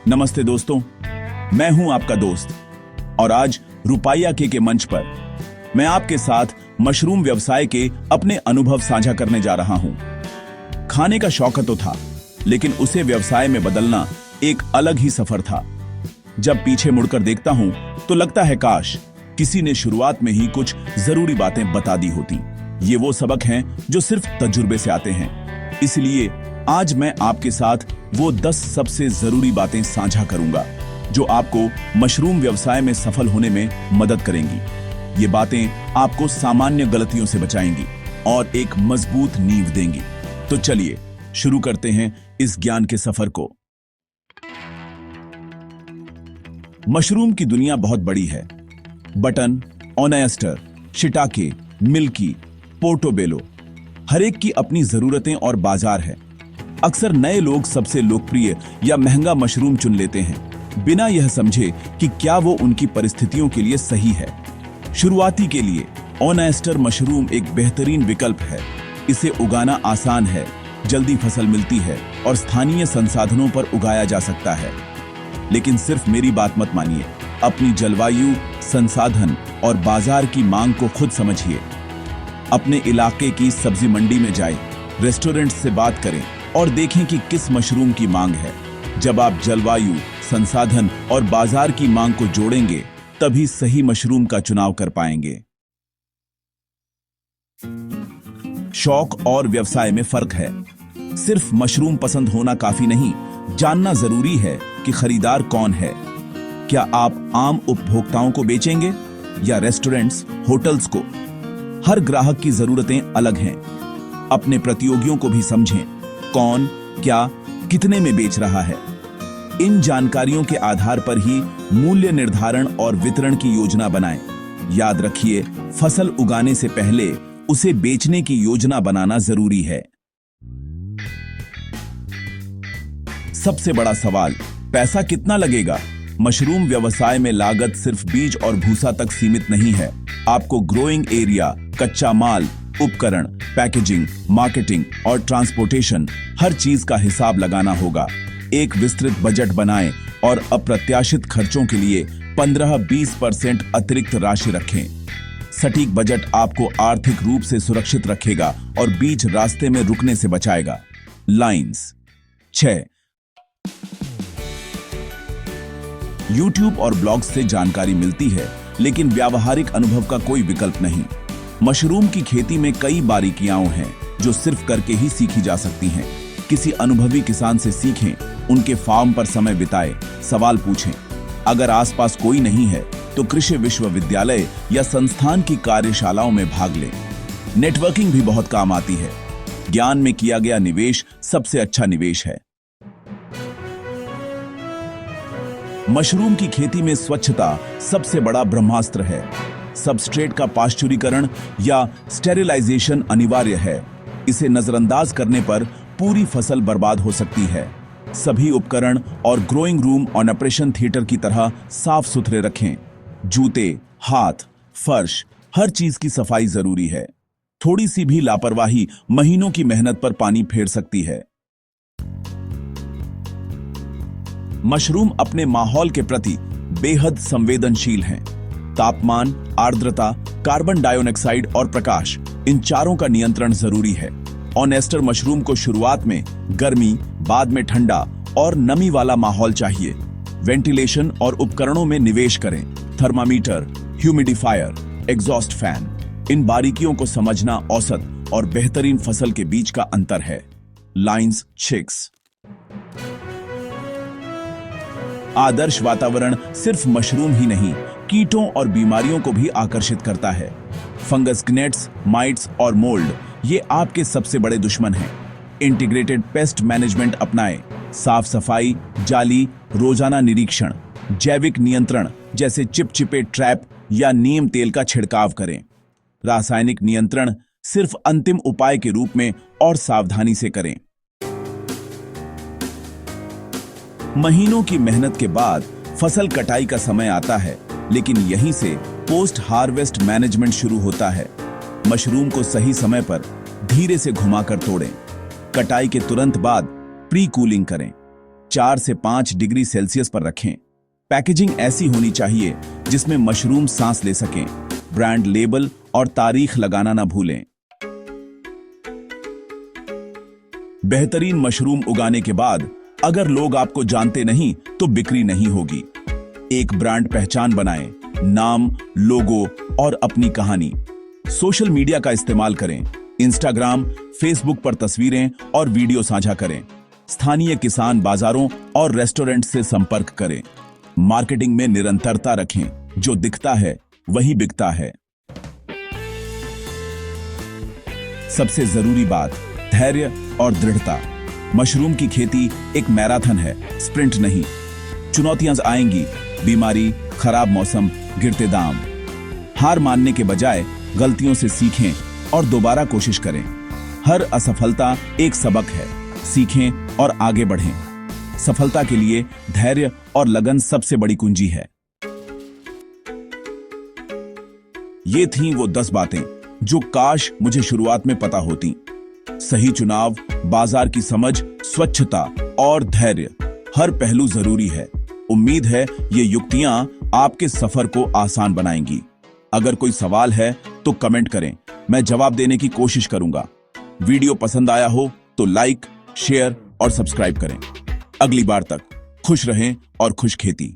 नमस्ते दोस्तों, मैं हूं आपका दोस्त और आज रुपाइया के मंच पर मैं आपके साथ मशरूम व्यवसाय के अपने अनुभव साझा करने जा रहा हूं। खाने का शौक तो था, लेकिन उसे व्यवसाय में बदलना एक अलग ही सफर था। जब पीछे मुड़कर देखता हूं तो लगता है काश किसी ने शुरुआत में ही कुछ जरूरी बातें बता दी होती। ये वो सबक हैं जो सिर्फ तजुर्बे से आते हैं। इसलिए आज मैं आपके साथ वो 10 सबसे जरूरी बातें साझा करूंगा जो आपको मशरूम व्यवसाय में सफल होने में मदद करेंगी। ये बातें आपको सामान्य गलतियों से बचाएंगी और एक मजबूत नींव देंगी। तो चलिए शुरू करते हैं इस ज्ञान के सफर को। मशरूम की दुनिया बहुत बड़ी है। Button, oyster, shiitake, milky, portobello, हर एक की अपनी जरूरतें और बाजार है। अक्सर नए लोग सबसे लोकप्रिय या महंगा मशरूम चुन लेते हैं, बिना यह समझे कि क्या वो उनकी परिस्थितियों के लिए सही है। शुरुआती के लिए ऑयस्टर मशरूम एक बेहतरीन विकल्प है। इसे उगाना आसान है, जल्दी फसल मिलती है और स्थानीय संसाधनों पर उगाया जा सकता है। लेकिन सिर्फ मेरी बात मत मानिए, अपनी जलवायु, संसाधन और बाजार की मांग को खुद समझिए। अपने इलाके की सब्जी मंडी में जाएं, रेस्टोरेंट से बात करें और देखें कि किस मशरूम की मांग है। जब आप जलवायु, संसाधन और बाजार की मांग को जोड़ेंगे, तभी सही मशरूम का चुनाव कर पाएंगे। शौक और व्यवसाय में फर्क है। सिर्फ मशरूम पसंद होना काफी नहीं, जानना जरूरी है कि खरीदार कौन है। क्या आप आम उपभोक्ताओं को बेचेंगे या रेस्टोरेंट्स, होटल्स को? हर ग्राहक की जरूरतें अलग हैं। अपने प्रतियोगियों को भी समझें, कौन, क्या, कितने में बेच रहा है। इन जानकारियों के आधार पर ही मूल्य निर्धारण और वितरण की योजना बनाएं। याद रखिए, फसल उगाने से पहले उसे बेचने की योजना बनाना जरूरी है। सबसे बड़ा सवाल, पैसा कितना लगेगा? मशरूम व्यवसाय में लागत सिर्फ बीज और भूसा तक सीमित नहीं है। आपको ग्रोइंग एरिया, कच्चा माल, उपकरण, पैकेजिंग, मार्केटिंग और ट्रांसपोर्टेशन, हर चीज का हिसाब लगाना होगा। एक विस्तृत बजट बनाएं और अप्रत्याशित खर्चों के लिए 15-20% अतिरिक्त राशि रखें। सटीक बजट आपको आर्थिक रूप से सुरक्षित रखेगा और बीच रास्ते में रुकने से बचाएगा। लाइंस 6, YouTube और ब्लॉग्स से जानकारी मिलती है, लेकिन व्यावहारिक अनुभव का कोई विकल्प नहीं। मशरूम की खेती में कई बारीकियां हैं जो सिर्फ करके ही सीखी जा सकती हैं। किसी अनुभवी किसान से सीखें, उनके फार्म पर समय बिताएं, सवाल पूछें। अगर आसपास कोई नहीं है तो कृषि विश्वविद्यालय या संस्थान की कार्यशालाओं में भाग लें। नेटवर्किंग भी बहुत काम आती है। ज्ञान में किया गया निवेश सबसे अच्छा निवेश है। मशरूम की खेती में स्वच्छता सबसे बड़ा ब्रह्मास्त्र है। सबस्ट्रेट का पाश्चुरीकरण या स्टेरिलाइजेशन अनिवार्य है। इसे नजरअंदाज करने पर पूरी फसल बर्बाद हो सकती है। सभी उपकरण और ग्रोइंग रूम और ऑपरेशन थिएटर की तरह साफ सुथरे रखें। जूते, हाथ, फर्श, हर चीज की सफाई जरूरी है। थोड़ी सी भी लापरवाही महीनों की मेहनत पर पानी फेर सकती है। मशरूम अपने माहौल के प्रति बेहद संवेदनशील हैं। तापमान, आर्द्रता, कार्बन डाइऑक्साइड और प्रकाश, इन चारों का नियंत्रण जरूरी है। ऑयस्टर मशरूम को शुरुआत में गर्मी, बाद में ठंडा और नमी वाला माहौल चाहिए। वेंटिलेशन और उपकरणों में निवेश करें। थर्मामीटर, ह्यूमिडिफायर, एग्जॉस्ट फैन, इन बारीकियों को समझना औसत और बेहतरीन फसल के बीच का अंतर है। लाइंस 6, आदर्श वातावरण सिर्फ मशरूम ही नहीं, कीटों और बीमारियों को भी आकर्षित करता है। फंगस, ग्नेट्स, माइट्स और मोल्ड, ये आपके सबसे बड़े दुश्मन हैं। इंटीग्रेटेड पेस्ट मैनेजमेंट अपनाएं। साफ सफाई, जाली, रोजाना निरीक्षण, जैविक नियंत्रण जैसे चिपचिपे ट्रैप या नीम तेल का छिड़काव करें। रासायनिक नियंत्रण सिर्फ अंतिम उपाय के रूप में और सावधानी से करें। महीनों की मेहनत के बाद फसल कटाई का समय आता है, लेकिन यहीं से पोस्ट हार्वेस्ट मैनेजमेंट शुरू होता है। मशरूम को सही समय पर धीरे से घुमाकर तोड़ें। कटाई के तुरंत बाद प्री कूलिंग करें। 4 से 5 डिग्री सेल्सियस पर रखें। पैकेजिंग ऐसी होनी चाहिए जिसमें मशरूम सांस ले सकें। ब्रांड लेबल और तारीख लगाना ना भूलें। बेहतरीन मशरूम उगाने के बाद अगर लोग आपको जानते नहीं तो बिक्री नहीं होगी। एक ब्रांड पहचान बनाएं, नाम, लोगो और अपनी कहानी। सोशल मीडिया का इस्तेमाल करें। इंस्टाग्राम, फेसबुक पर तस्वीरें और वीडियो साझा करें। स्थानीय किसान बाजारों और रेस्टोरेंट से संपर्क करें। मार्केटिंग में निरंतरता रखें। जो दिखता है वही बिकता है। सबसे जरूरी बात, धैर्य और दृढ़ता। मशरूम की खेती एक मैराथन है, स्प्रिंट नहीं। चुनौतियां आएंगी, बीमारी, खराब मौसम, गिरते दाम। हार मानने के बजाय गलतियों से सीखें और दोबारा कोशिश करें। हर असफलता एक सबक है। सीखें और आगे बढ़ें। सफलता के लिए धैर्य और लगन सबसे बड़ी कुंजी है। ये थीं वो 10 बातें जो काश मुझे शुरुआत में पता होती। सही चुनाव, बाजार की समझ, स्वच्छता और धैर्य, हर पहलू जरूरी है। उम्मीद है ये युक्तियां आपके सफर को आसान बनाएंगी। अगर कोई सवाल है तो कमेंट करें, मैं जवाब देने की कोशिश करूंगा। वीडियो पसंद आया हो तो लाइक, शेयर और सब्सक्राइब करें। अगली बार तक खुश रहें और खुश खेती।